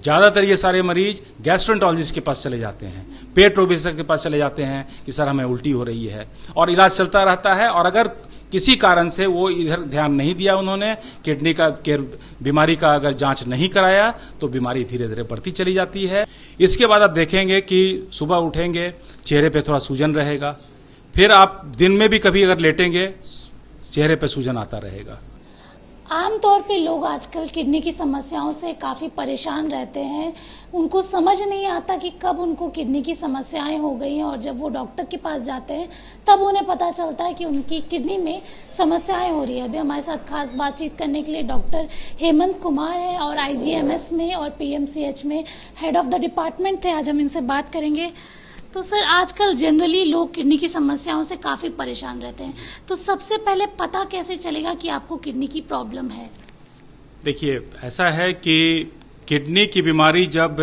ज्यादातर ये सारे मरीज गैस्ट्रोएंटरोलॉजिस्ट के पास चले जाते हैं, पेट रोग विशेषज्ञ के पास चले जाते हैं कि सर हमें उल्टी हो रही है, और इलाज चलता रहता है। और अगर किसी कारण से वो इधर ध्यान नहीं दिया, उन्होंने किडनी का बीमारी का अगर जांच नहीं कराया, तो बीमारी धीरे धीरे बढ़ती चली जाती है। इसके बाद आप देखेंगे कि सुबह उठेंगे, चेहरे पे थोड़ा सूजन रहेगा, फिर आप दिन में भी कभी अगर लेटेंगे, चेहरे पे सूजन आता रहेगा। आमतौर पे लोग आजकल किडनी की समस्याओं से काफी परेशान रहते हैं। उनको समझ नहीं आता कि कब उनको किडनी की समस्याएं हो गई हैं, और जब वो डॉक्टर के पास जाते हैं तब उन्हें पता चलता है कि उनकी किडनी में समस्याएं हो रही है। अभी हमारे साथ खास बातचीत करने के लिए डॉक्टर हेमंत कुमार है, और IGMS में और PMCH में हेड ऑफ द डिपार्टमेंट थे। आज हम इनसे बात करेंगे। तो सर, आजकल जनरली लोग किडनी की समस्याओं से काफी परेशान रहते हैं, तो सबसे पहले पता कैसे चलेगा कि आपको किडनी की प्रॉब्लम है? देखिए, ऐसा है कि किडनी की बीमारी जब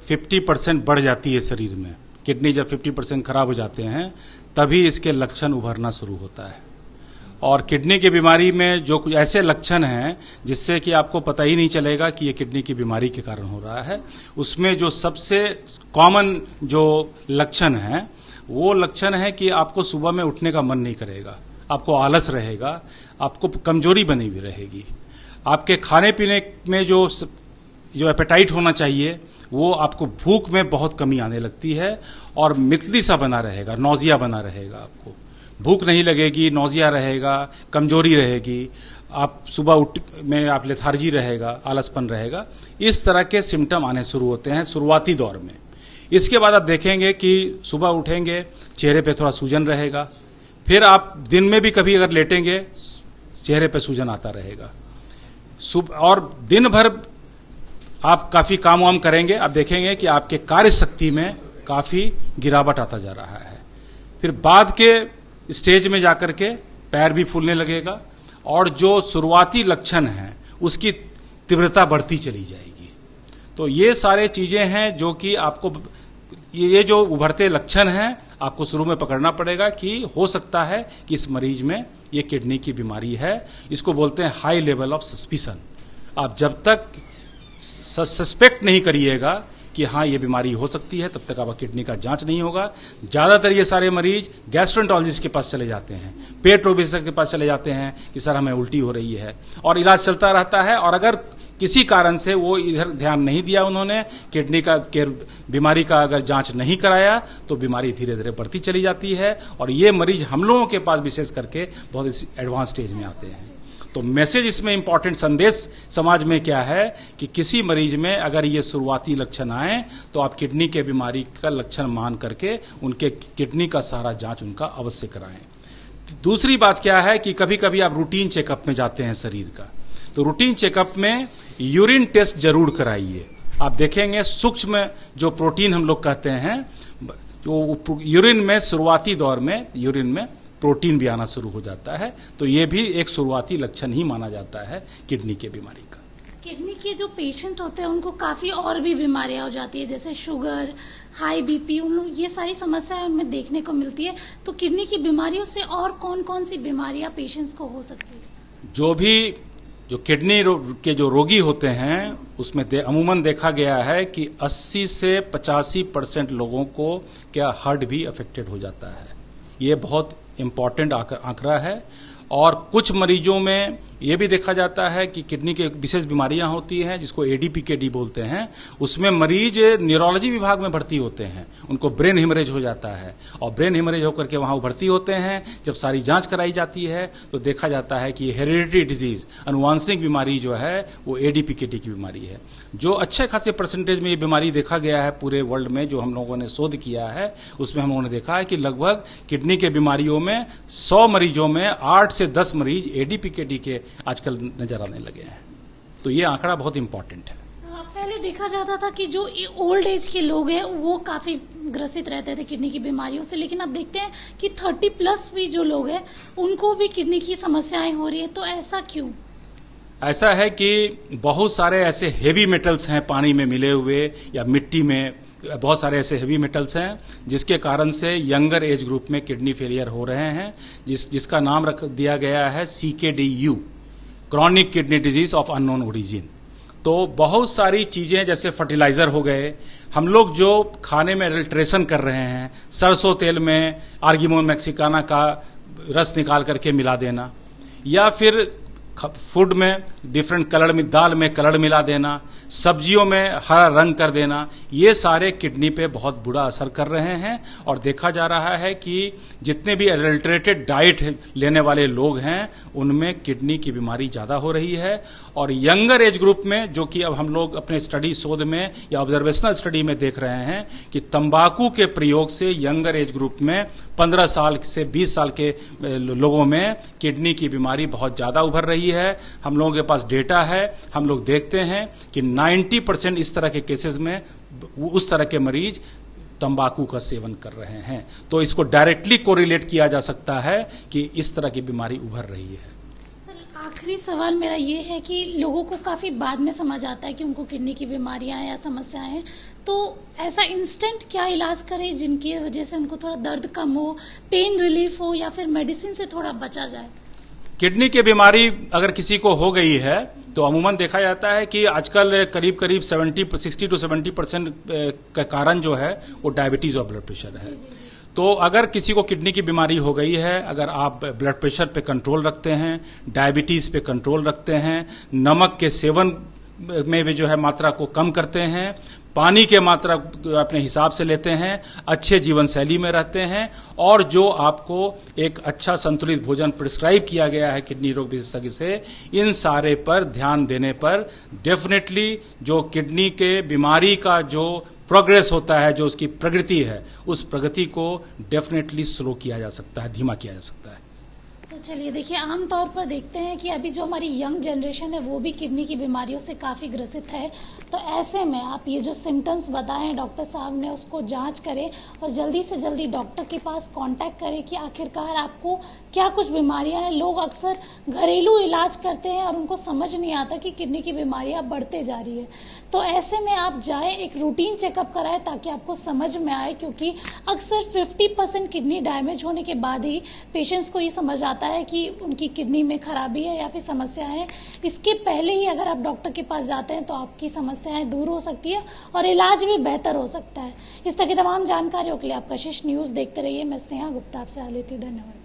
50% बढ़ जाती है शरीर में, किडनी जब 50% खराब हो जाते हैं, तभी इसके लक्षण उभरना शुरू होता है। और किडनी की बीमारी में जो कुछ ऐसे लक्षण हैं जिससे कि आपको पता ही नहीं चलेगा कि ये किडनी की बीमारी के कारण हो रहा है, उसमें जो सबसे कॉमन जो लक्षण है, वो लक्षण है कि आपको सुबह में उठने का मन नहीं करेगा, आपको आलस रहेगा, आपको कमजोरी बनी हुई रहेगी, आपके खाने पीने में जो एपेटाइट होना चाहिए, वो आपको भूख में बहुत कमी आने लगती है, और मितली सा बना रहेगा, नौजिया बना रहेगा, आपको भूख नहीं लगेगी, नौजिया रहेगा, कमजोरी रहेगी, आप सुबह उठ में आप लेथार्जी रहेगा, आलसपन रहेगा। इस तरह के सिम्टम आने शुरू होते हैं शुरुआती दौर में। इसके बाद आप देखेंगे कि सुबह उठेंगे, चेहरे पे थोड़ा सूजन रहेगा, फिर आप दिन में भी कभी अगर लेटेंगे, चेहरे पे सूजन आता रहेगा, और दिन भर आप काफी काम वाम करेंगे, आप देखेंगे कि आपके कार्य शक्ति में काफी गिरावट आता जा रहा है। फिर बाद के स्टेज में जाकर के पैर भी फूलने लगेगा, और जो शुरुआती लक्षण हैं उसकी तीव्रता बढ़ती चली जाएगी। तो ये सारे चीजें हैं जो कि आपको, ये जो उभरते लक्षण हैं, आपको शुरू में पकड़ना पड़ेगा कि हो सकता है कि इस मरीज में ये किडनी की बीमारी है। इसको बोलते हैं हाई लेवल ऑफ सस्पिशन। आप जब तक सस्पेक्ट नहीं करिएगा कि हाँ ये बीमारी हो सकती है, तब तक आपका किडनी का जांच नहीं होगा। ज्यादातर ये सारे मरीज गैस्ट्रोएंटरोलॉजिस्ट के पास चले जाते हैं, पेट रोग विशेषज्ञ के पास चले जाते हैं कि सर हमें उल्टी हो रही है, और इलाज चलता रहता है। और अगर किसी कारण से वो इधर ध्यान नहीं दिया, उन्होंने किडनी का बीमारी का अगर जांच नहीं कराया, तो बीमारी धीरे धीरे बढ़ती चली जाती है, और ये मरीज हम लोगों के पास विशेष करके बहुत एडवांस स्टेज में आते हैं। तो मैसेज इसमें इंपॉर्टेंट संदेश समाज में क्या है कि किसी मरीज में अगर ये शुरुआती लक्षण आए, तो आप किडनी के बीमारी का लक्षण मान करके उनके किडनी का सारा जांच उनका अवश्य कराएं। दूसरी बात क्या है कि कभी कभी आप रूटीन चेकअप में जाते हैं शरीर का, तो रूटीन चेकअप में यूरिन टेस्ट जरूर कराइए। आप देखेंगे सूक्ष्म जो प्रोटीन हम लोग कहते हैं, जो यूरिन में शुरुआती दौर में यूरिन में प्रोटीन भी आना शुरू हो जाता है, तो ये भी एक शुरुआती लक्षण ही माना जाता है किडनी के बीमारी का। किडनी के जो पेशेंट होते हैं उनको काफी और भी बीमारियां हो जाती है, जैसे शुगर, हाई BP, ये सारी समस्याएं उनमें देखने को मिलती है। तो किडनी की बीमारियों से और कौन कौन सी बीमारियां पेशेंट्स को हो सकती है? जो किडनी के जो रोगी होते हैं, उसमें अमूमन देखा गया है कि 80 से 85% लोगों को क्या हार्ट भी अफेक्टेड हो जाता है। ये बहुत इम्पॉर्टेंट आंकड़ा है। और कुछ मरीजों में ये भी देखा जाता है कि किडनी के विशेष बीमारियां होती हैं जिसको ADPKD बोलते हैं, उसमें मरीज न्यूरोलॉजी विभाग में भर्ती होते हैं, उनको ब्रेन हिमरेज हो जाता है, और ब्रेन हिमरेज होकर के वहां भर्ती होते हैं। जब सारी जांच कराई जाती है तो देखा जाता है कि हेरिडिटरी डिजीज, अनुवांशिक बीमारी जो है वो ADPKD की बीमारी है। जो अच्छे खासे परसेंटेज में ये बीमारी देखा गया है पूरे वर्ल्ड में, जो हम लोगों ने शोध किया है, उसमें हम लोगों ने देखा है कि लगभग किडनी के बीमारियों में 100 मरीजों में 8 से 10 मरीज ADPKD के आजकल नजर आने लगे हैं। तो ये आंकड़ा बहुत इंपॉर्टेंट है। पहले देखा जाता था कि जो ओल्ड एज के लोग हैं वो काफी ग्रसित रहते थे किडनी की बीमारियों से, लेकिन अब देखते हैं कि 30+ भी जो लोग हैं उनको भी किडनी की समस्याएं हो रही है। तो ऐसा क्यों? ऐसा है कि बहुत सारे ऐसे हेवी मेटल्स हैं पानी में मिले हुए या मिट्टी में, बहुत सारे ऐसे हेवी मेटल्स हैं जिसके कारण से यंगर एज ग्रुप में किडनी फेलियर हो रहे हैं, जिसका नाम रख दिया गया है CKDU, chronic kidney disease of unknown origin. तो बहुत सारी चीजें जैसे फर्टिलाइजर हो गए, हम लोग जो खाने में अडल्ट्रेशन कर रहे हैं, सरसों तेल में आर्गिमोन मैक्सिकाना का रस निकाल करके मिला देना, या फिर फूड में डिफरेंट कलर में, दाल में कलर मिला देना, सब्जियों में हरा रंग कर देना, ये सारे किडनी पे बहुत बुरा असर कर रहे हैं। और देखा जा रहा है कि जितने भी एडल्ट्रेटेड डाइट लेने वाले लोग हैं उनमें किडनी की बीमारी ज्यादा हो रही है। और यंगर एज ग्रुप में, जो कि अब हम लोग अपने स्टडी शोध में या ऑब्जर्वेशनल स्टडी में देख रहे हैं कि तंबाकू के प्रयोग से यंगर एज ग्रुप में 15 साल से 20 साल के लोगों में किडनी की बीमारी बहुत ज्यादा उभर रही है। हम लोगों के पास डेटा है, हम लोग देखते हैं कि 90% इस तरह के केसेस में उस तरह के मरीज तंबाकू का सेवन कर रहे हैं। तो इसको डायरेक्टली कोरिलेट किया जा सकता है कि इस तरह की बीमारी उभर रही है। आखिरी सवाल मेरा ये है कि लोगों को काफी बाद में समझ आता है कि उनको किडनी की बीमारियां या समस्याएं हैं, तो ऐसा इंस्टेंट क्या इलाज करें जिनकी वजह से उनको थोड़ा दर्द कम हो, पेन रिलीफ हो, या फिर मेडिसिन से थोड़ा बचा जाए? किडनी की बीमारी अगर किसी को हो गई है तो अमूमन देखा जाता है कि आजकल करीब 60 to 70% का कारण जो है वो डायबिटीज और ब्लड प्रेशर है। तो अगर किसी को किडनी की बीमारी हो गई है, अगर आप ब्लड प्रेशर पे कंट्रोल रखते हैं, डायबिटीज पे कंट्रोल रखते हैं, नमक के सेवन में भी जो है मात्रा को कम करते हैं, पानी के मात्रा अपने हिसाब से लेते हैं, अच्छे जीवन शैली में रहते हैं, और जो आपको एक अच्छा संतुलित भोजन प्रिस्क्राइब किया गया है किडनी रोग विशेषज्ञ से, इन सारे पर ध्यान देने पर डेफिनेटली जो किडनी के बीमारी का जो प्रोग्रेस होता है, जो उसकी प्रगति है, उस प्रगति को डेफिनेटली स्लो किया जा सकता है, धीमा किया जा सकता है। तो चलिए देखिए, आमतौर पर देखते हैं कि अभी जो हमारी यंग जनरेशन है वो भी किडनी की बीमारियों से काफी ग्रसित है। तो ऐसे में आप ये जो सिम्टम्स बताए हैं डॉक्टर साहब ने, उसको जांच करें और जल्दी से जल्दी डॉक्टर के पास कांटेक्ट करें कि आखिरकार आपको क्या कुछ बीमारियां हैं। लोग अक्सर घरेलू इलाज करते हैं और उनको समझ नहीं आता कि किडनी की बीमारियां बढ़ते जा रही है। तो ऐसे में आप जाएं, एक रूटीन चेकअप कराएं ताकि आपको समझ में आए, क्योंकि अक्सर 50% किडनी डैमेज होने के बाद ही पेशेंट्स को ये समझ आता है कि उनकी किडनी में खराबी है या फिर समस्या है। इसके पहले ही अगर आप डॉक्टर के पास जाते हैं तो आपकी समस्याएं दूर हो सकती है और इलाज भी बेहतर हो सकता है। इस तरह की तमाम जानकारियों के लिए आप कशिश न्यूज देखते रहिए। मैं स्नेहा गुप्ता आपसे लेती हूँ। धन्यवाद।